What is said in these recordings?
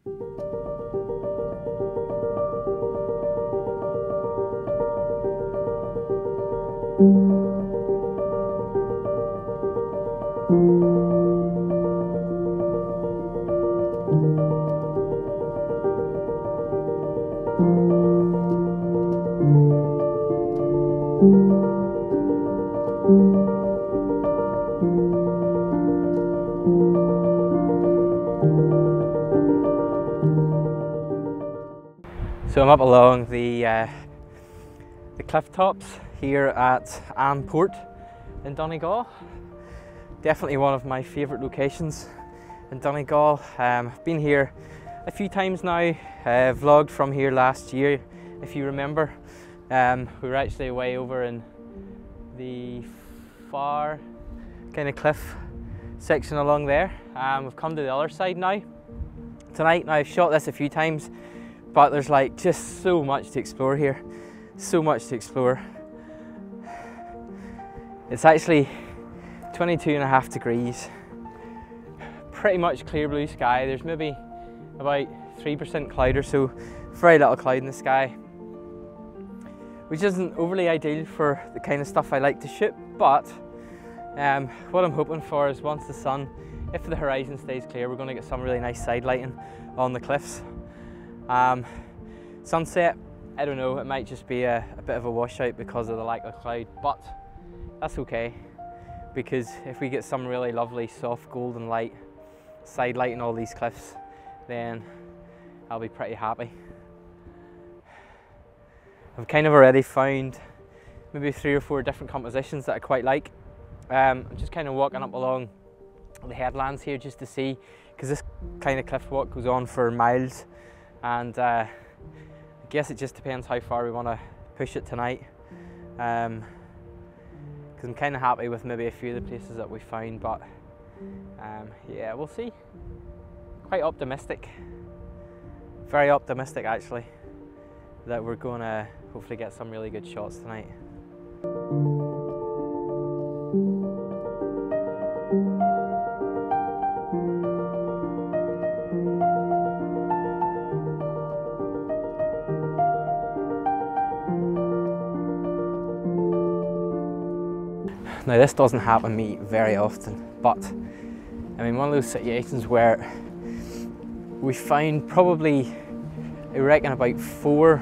So I'm up along the cliff tops here at Port in Donegal. Definitely one of my favourite locations in Donegal. I've been here a few times now, vlogged from here last year if you remember. We were actually way over in the far kind of cliff section along there. We've come to the other side now. Tonight, now I've shot this a few times, but there's like just so much to explore here. So much to explore. It's actually 22.5 degrees. Pretty much clear blue sky. There's maybe about 3% cloud or so. Very little cloud in the sky, which isn't overly ideal for the kind of stuff I like to shoot, but what I'm hoping for is once the sun, if the horizon stays clear, we're going to get some really nice side lighting on the cliffs. Sunset, I don't know, it might just be a bit of a washout because of the lack of cloud, but that's okay, because if we get some really lovely soft golden light side lighting all these cliffs, then I'll be pretty happy. I've kind of already found maybe 3 or 4 different compositions that I quite like. I'm just kind of walking up along the headlands here just to see, because this kind of cliff walk goes on for miles, and I guess it just depends how far we want to push it tonight, because I'm kind of happy with maybe a few of the places that we found, but yeah, we'll see. Quite optimistic, very optimistic actually, that we're going to hopefully get some really good shots tonight. Now this doesn't happen to me very often, but I mean one of those situations where we find probably, I reckon, about 4,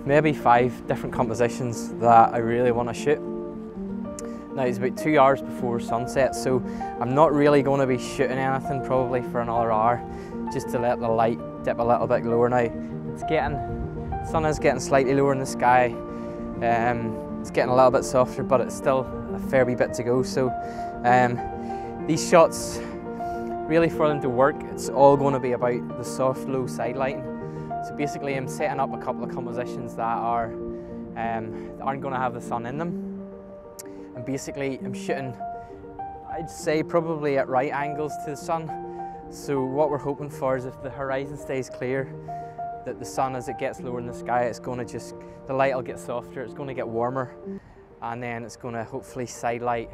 maybe 5 different compositions that I really want to shoot. Now it's about 2 hours before sunset, so I'm not really going to be shooting anything probably for another hour, just to let the light dip a little bit lower. Now the sun is getting slightly lower in the sky, it's getting a little bit softer, but it's still a fair wee bit to go. So these shots, really for them to work, it's all going to be about the soft low side lighting. So basically I'm setting up a couple of compositions that aren't going to have the sun in them, and basically I'm shooting, I'd say, probably at right angles to the sun. So what we're hoping for is if the horizon stays clear, that the sun, as it gets lower in the sky, it's going to just, the light will get softer, it's going to get warmer, and then it's going to hopefully side light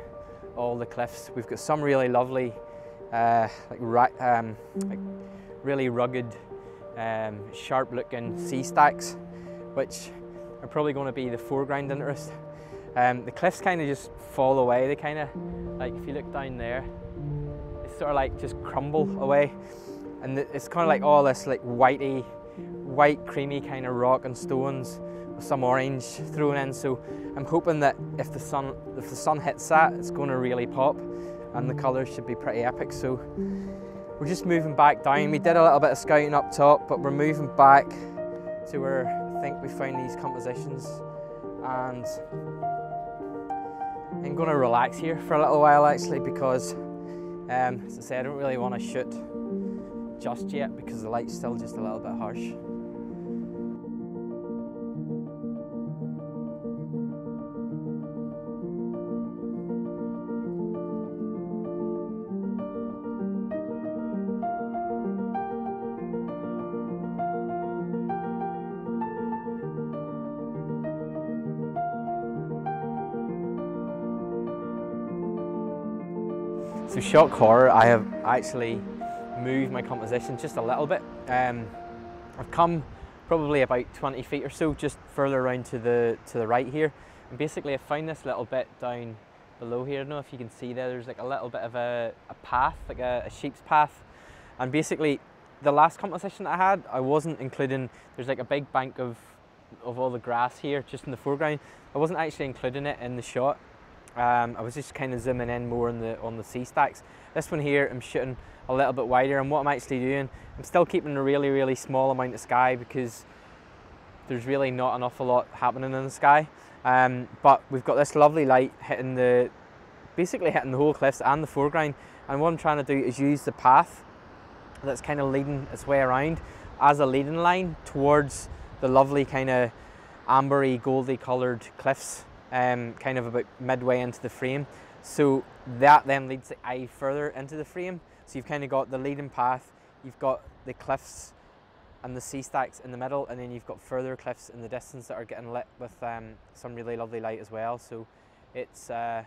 all the cliffs. We've got some really lovely like really rugged, sharp looking sea stacks, which are probably going to be the foreground interest. The cliffs kind of just fall away. They kind of, like if you look down there, it's sort of like just crumble away, and it's kind of like all this like white creamy kind of rock and stones with some orange thrown in. So I'm hoping that if the sun hits that, it's going to really pop, and the colours should be pretty epic. So we're just moving back down. We did a little bit of scouting up top, but we're moving back to where I think we found these compositions, and I'm going to relax here for a little while actually, because as I said, I don't really want to shoot just yet because the light's still just a little bit harsh. So shock horror, I have actually move my composition just a little bit. I've come probably about 20 feet or so just further around to the right here, and basically I found this little bit down below here. I don't know if you can see there's like a little bit of a path, like a sheep's path, and basically the last composition that I had, I wasn't including, there's like a big bank of all the grass here just in the foreground. I wasn't actually including it in the shot. I was just kind of zooming in more on the sea stacks. This one here, I'm shooting a little bit wider, and what I'm actually doing, I'm still keeping a really small amount of sky because there's really not an awful lot happening in the sky. But we've got this lovely light hitting basically hitting the whole cliffs and the foreground, and what I'm trying to do is use the path that's kind of leading its way around as a leading line towards the lovely kind of ambery, goldy coloured cliffs, kind of about midway into the frame. So that then leads the eye further into the frame. So you've kind of got the leading path, you've got the cliffs and the sea stacks in the middle, and then you've got further cliffs in the distance that are getting lit with some really lovely light as well. So it's turning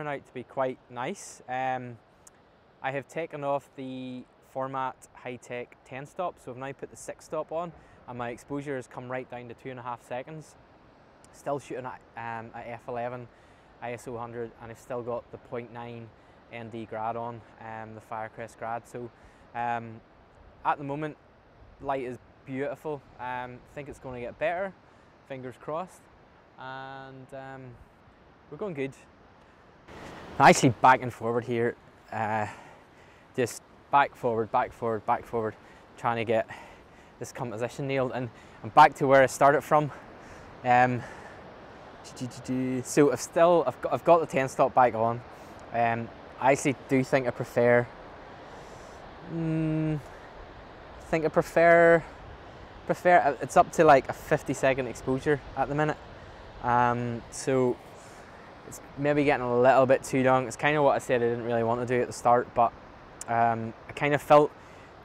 out to be quite nice. I have taken off the Format High-Tech 10 stop, so I've now put the 6 stop on, and my exposure has come right down to 2.5 seconds. Still shooting at f11 ISO 100, and I've still got the 0.9 ND grad on, the Firecrest grad. So at the moment, light is beautiful. I think it's going to get better, fingers crossed, and we're going good. I'm actually back and forward here, just back forward, trying to get this composition nailed, and I'm back to where I started from. So I've got the 10 stop back on. I actually do think I prefer. It's up to like a 50-second exposure at the minute. So it's maybe getting a little bit too long. It's kind of what I said I didn't really want to do at the start, but I kind of felt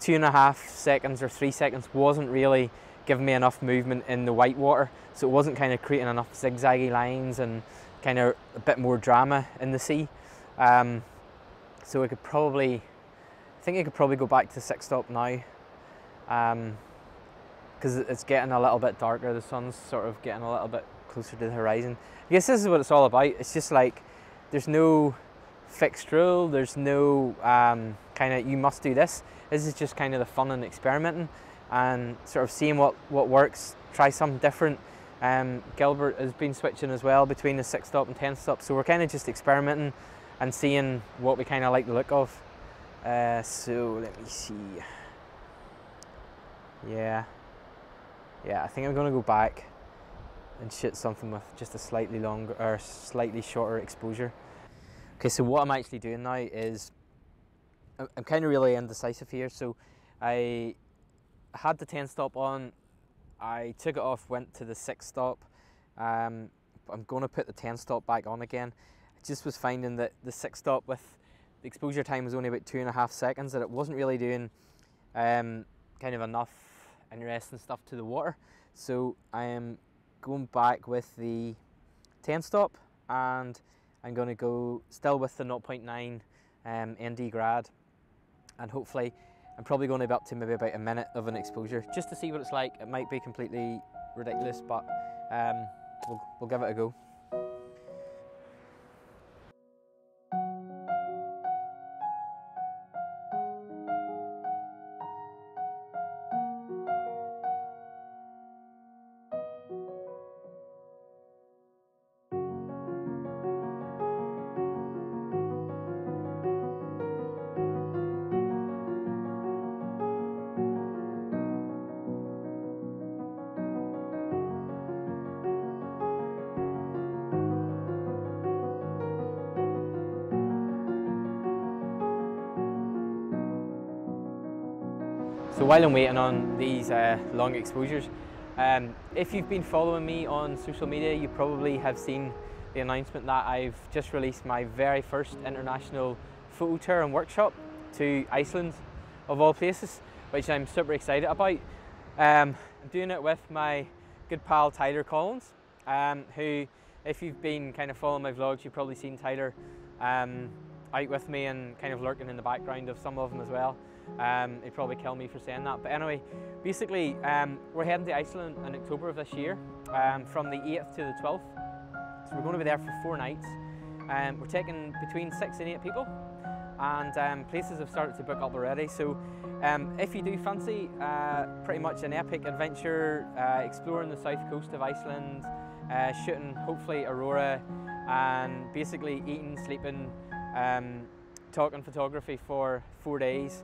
2.5 seconds or 3 seconds wasn't really giving me enough movement in the white water, so it wasn't kind of creating enough zigzaggy lines and kind of a bit more drama in the sea. So I could probably go back to 6 stop now, because it's getting a little bit darker. The sun's sort of getting a little bit closer to the horizon. I guess this is what it's all about. It's just like there's no fixed rule, there's no kind of you must do this. This is just kind of the fun and experimenting and sort of seeing what works, try something different. Gilbert has been switching as well between the 6 stop and 10 stop, so we're kind of just experimenting and seeing what we kind of like the look of. So let me see. Yeah, I think I'm going to go back and shoot something with just a slightly longer or slightly shorter exposure. Okay, so what I'm actually doing now is I'm kind of really indecisive here. So I had the 10 stop on, I took it off, went to the 6 stop. I'm going to put the 10 stop back on again. I just was finding that the 6 stop with the exposure time was only about 2.5 seconds, that it wasn't really doing kind of enough interesting stuff to the water. So I am going back with the 10 stop, and I'm going to go still with the 0.9 ND grad, and hopefully I'm probably going to be up to maybe about a minute of an exposure just to see what it's like. It might be completely ridiculous, but we'll give it a go. So while I'm waiting on these long exposures, if you've been following me on social media, you probably have seen the announcement that I've just released my very first international photo tour and workshop to Iceland, of all places, which I'm super excited about. I'm doing it with my good pal Tyler Collins, who, if you've been kind of following my vlogs, you've probably seen Tyler out with me and kind of lurking in the background of some of them as well. He'd probably kill me for saying that. But anyway, basically we're heading to Iceland in October of this year, from the 8th to the 12th. So we're going to be there for 4 nights. We're taking between 6 and 8 people, and places have started to book up already. So if you do fancy pretty much an epic adventure, exploring the south coast of Iceland, shooting hopefully aurora, and basically eating, sleeping, talking photography for 4 days,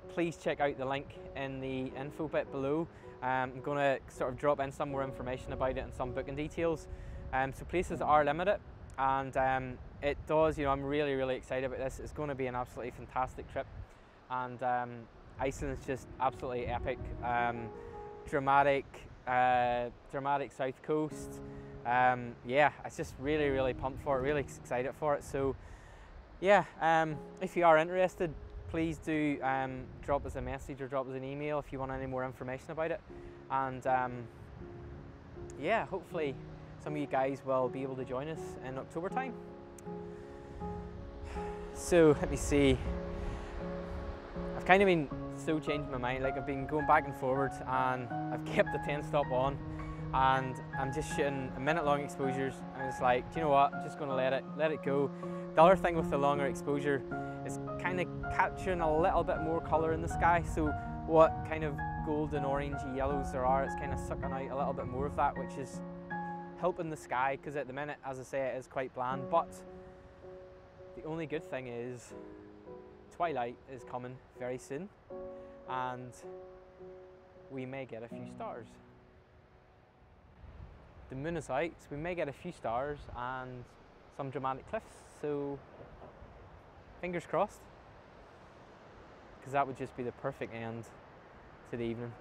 please check out the link in the info bit below. I'm going to sort of drop in some more information about it and some booking details. So places are limited, and it does, you know, I'm really excited about this. It's going to be an absolutely fantastic trip, and Iceland's just absolutely epic, dramatic south coast. Yeah, it's just really pumped for it, really excited for it. So yeah, if you are interested, please do drop us a message or drop us an email if you want any more information about it. And yeah, hopefully some of you guys will be able to join us in October time. So let me see, I've kind of been so changing my mind, like I've been going back and forward, and I've kept the 10 stop on, and I'm just shooting 1-minute-long exposures, and it's like, do you know what, I'm just going to let it go. The other thing with the longer exposure is kind of capturing a little bit more colour in the sky, so what kind of golden, orangey yellows there are, it's kind of sucking out a little bit more of that, which is helping the sky, because at the minute, as I say, it is quite bland. But the only good thing is twilight is coming very soon, and we may get a few stars. The moon is out, so we may get a few stars and some dramatic cliffs, so fingers crossed, because that would just be the perfect end to the evening.